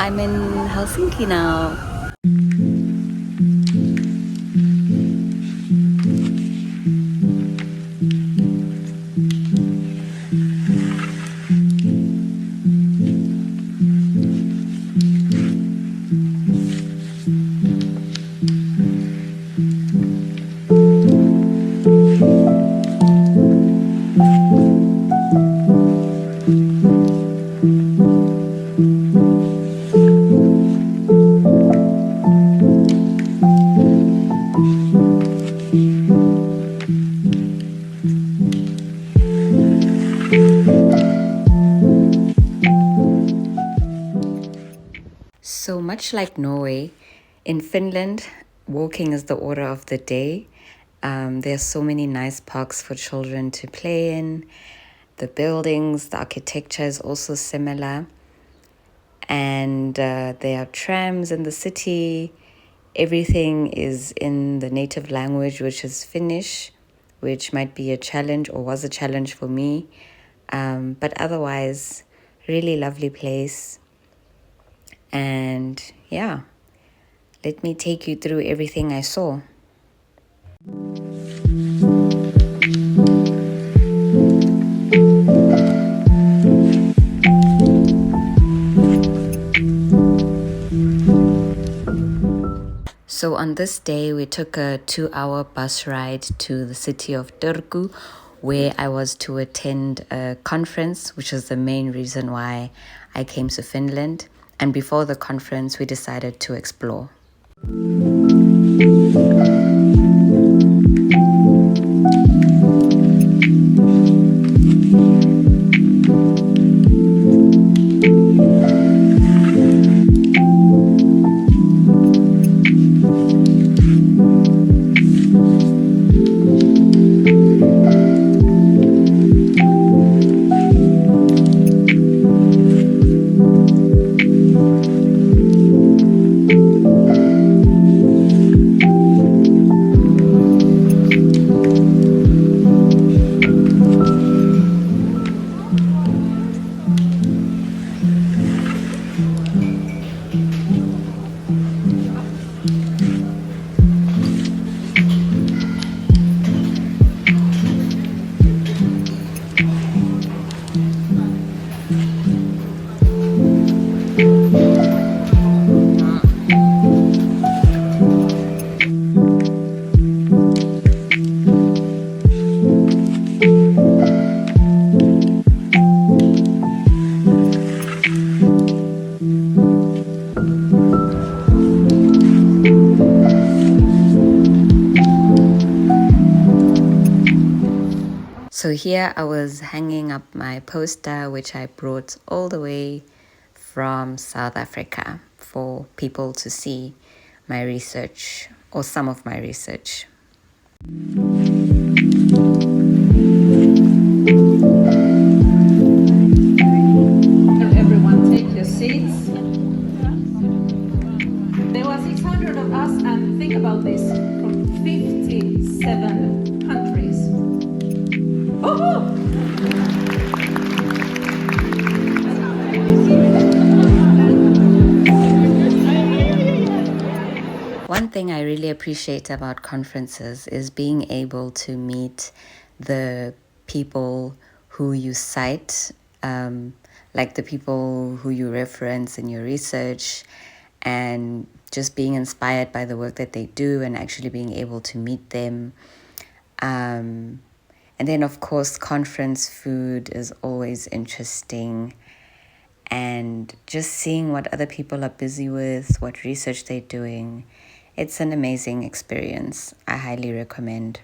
I'm in Helsinki now. So much like Norway, in Finland, walking is the order of the day. There are so many nice parks for children to play in. The buildings, the architecture is also similar. And there are trams in the city. Everything is in the native language, which is Finnish, which might be a challenge or was a challenge for me. But otherwise, really lovely place. And yeah, let me take you through everything I saw. So on this day, we took a 2-hour bus ride to the city of Turku, where I was to attend a conference, which is the main reason why I came to Finland. And before the conference, we decided to explore. So here I was hanging up my poster, which I brought all the way from South Africa for people to see my research or some of my research. Everyone take your seats. There were 600 of us, and think about this, from 57 countries. Oh! One thing I really appreciate about conferences is being able to meet the people who you cite, like the people who you reference in your research, and just being inspired by the work that they do and actually being able to meet them. And then, of course, conference food is always interesting. And just seeing what other people are busy with, what research they're doing. It's an amazing experience. I highly recommend.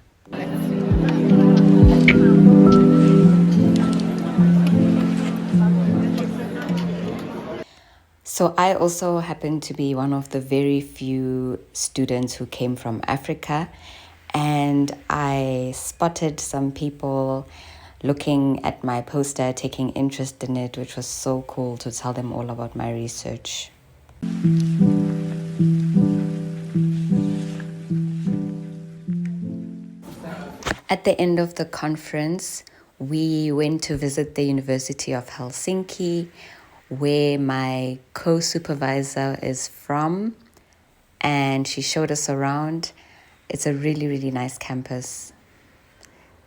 So I also happen to be one of the very few students who came from Africa, and I spotted some people looking at my poster, taking interest in it, which was so cool to tell them all about my research. At the end of the conference, we went to visit the University of Helsinki, where my co-supervisor is from, and she showed us around. It's a really, really nice campus.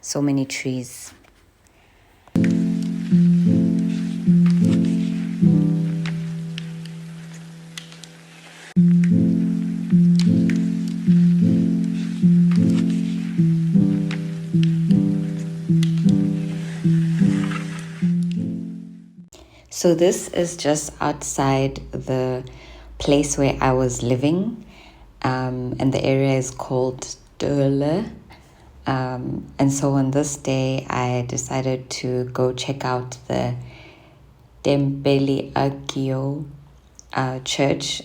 So many trees. So this is just outside the place where I was living, and the area is called Doha. And so on this day, I decided to go check out the Tempeli Agio church,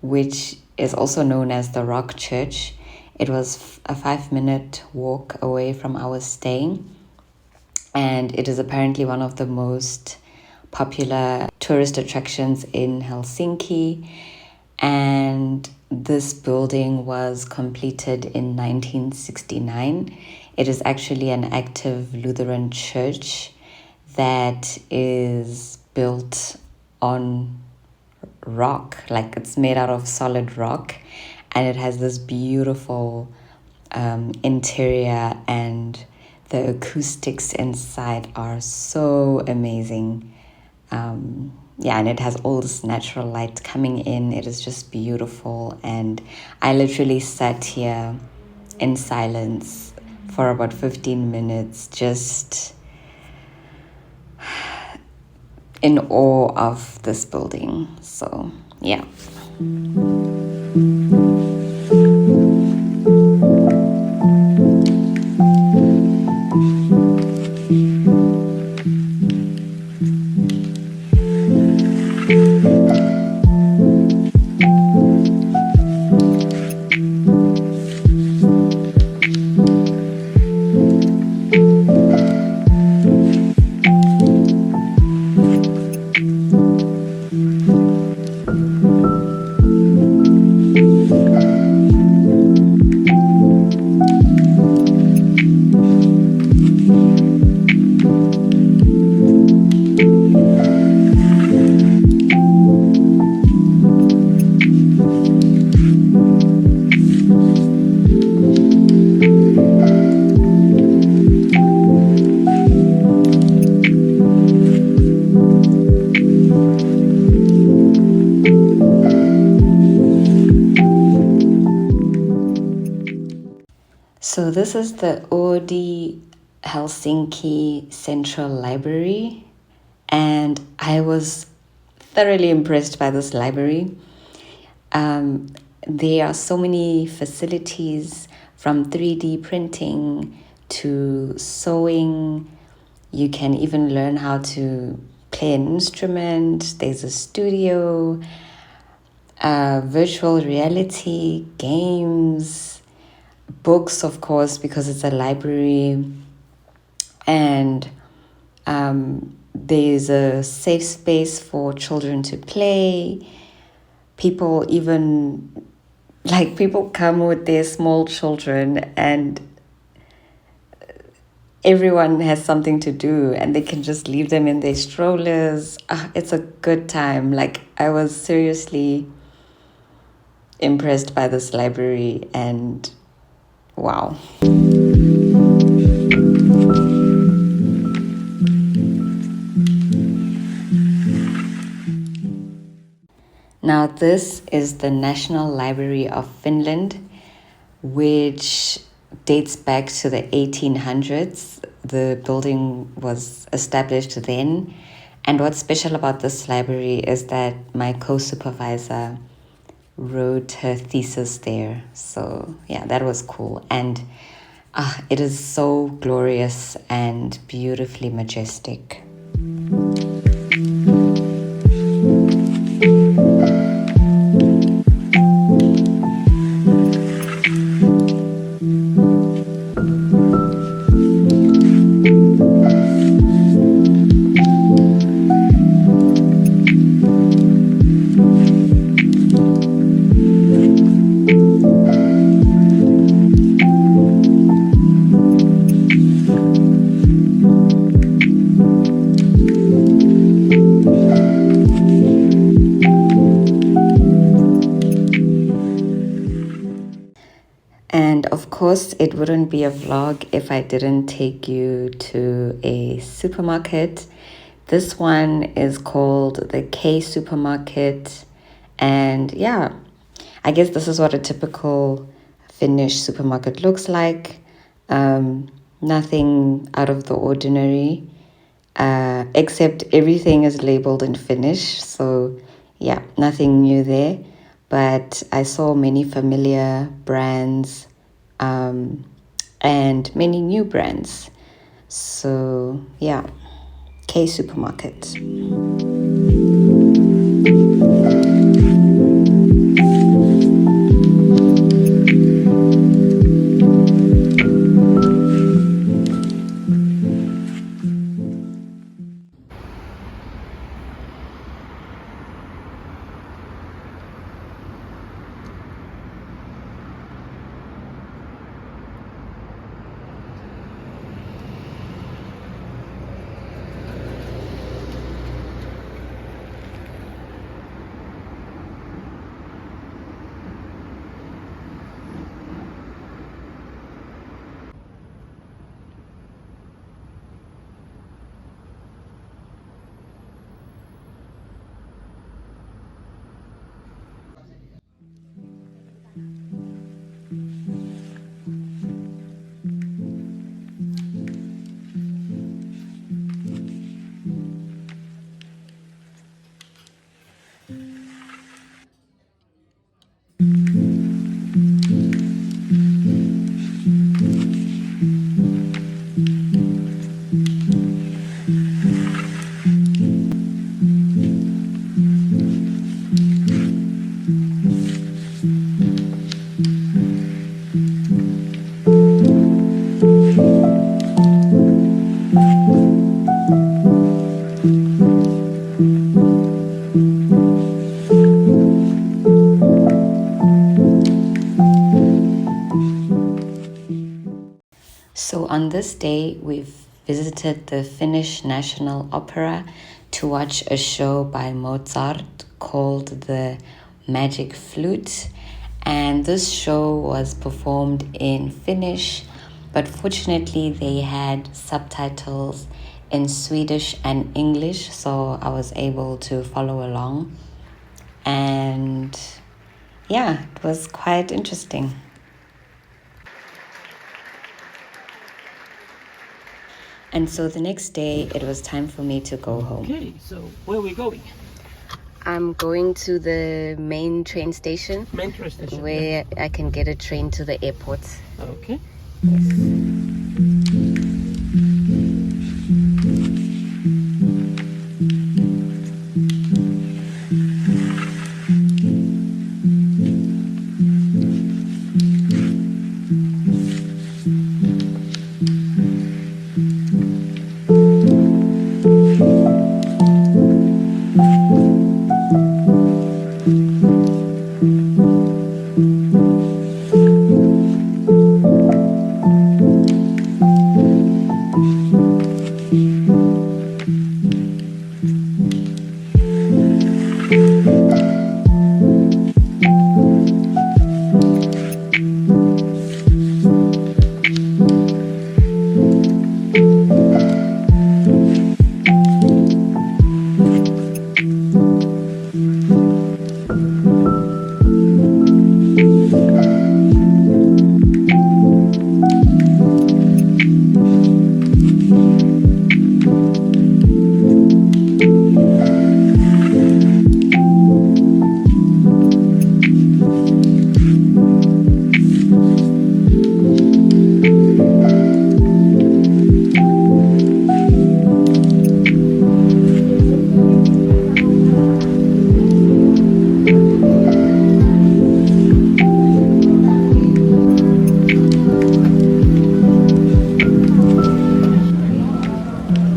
which is also known as the Rock Church. It was a 5-minute walk away from our staying, and it is apparently one of the most popular tourist attractions in Helsinki. And this building was completed in 1969. It is actually an active Lutheran church that is built on rock, like it's made out of solid rock, and it has this beautiful interior, and the acoustics inside are so amazing. And it has all this natural light coming in. It is just beautiful, and I literally sat here in silence for about 15 minutes, just in awe of this building. So yeah. So this is the Oodi Helsinki Central Library, and I was thoroughly impressed by this library. There are so many facilities, from 3D printing to sewing. You can even learn how to play an instrument. There's a studio, virtual reality, games, books, of course, because it's a library, and there's a safe space for children to play. People come with their small children, and everyone has something to do, and they can just leave them in their strollers. It's a good time. Like, I was seriously impressed by this library, and wow. Now, this is the National Library of Finland, which dates back to the 1800s. The building was established then. And what's special about this library is that my co-supervisor wrote her thesis there. So yeah, that was cool. And it is so glorious and beautifully majestic. course, it wouldn't be a vlog if I didn't take you to a supermarket. This one is called the K Supermarket. And yeah, I guess this is what a typical Finnish supermarket looks like. Nothing out of the ordinary, except everything is labeled in Finnish. So yeah, nothing new there. But I saw many familiar brands, and many new brands. So yeah, K Supermarket. So on this day, we've visited the Finnish National Opera to watch a show by Mozart called The Magic Flute. And this show was performed in Finnish, but fortunately they had subtitles in Swedish and English, so I was able to follow along. And yeah, it was quite interesting. And so the next day, it was time for me to go home. Okay, so where are we going? I'm going to the main train station. Main train station. Where I can get a train to the airport. Okay.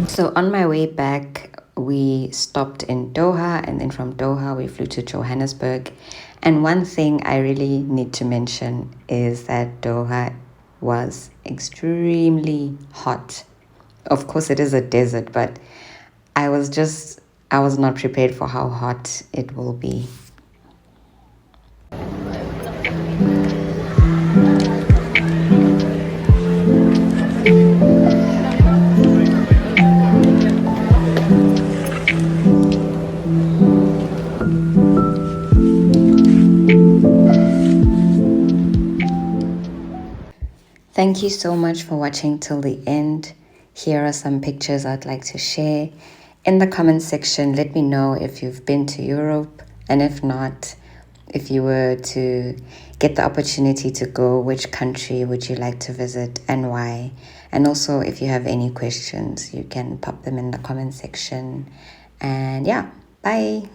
So on my way back, we stopped in Doha, and then from Doha, we flew to Johannesburg. And one thing I really need to mention is that Doha was extremely hot. Of course, it is a desert, but I was not prepared for how hot it will be. Thank you so much for watching till the end. Here are some pictures I'd like to share. In the comment section, let me know if you've been to Europe, and if not, if you were to get the opportunity to go, which country would you like to visit and why? And also, if you have any questions, you can pop them in the comment section. And yeah, bye.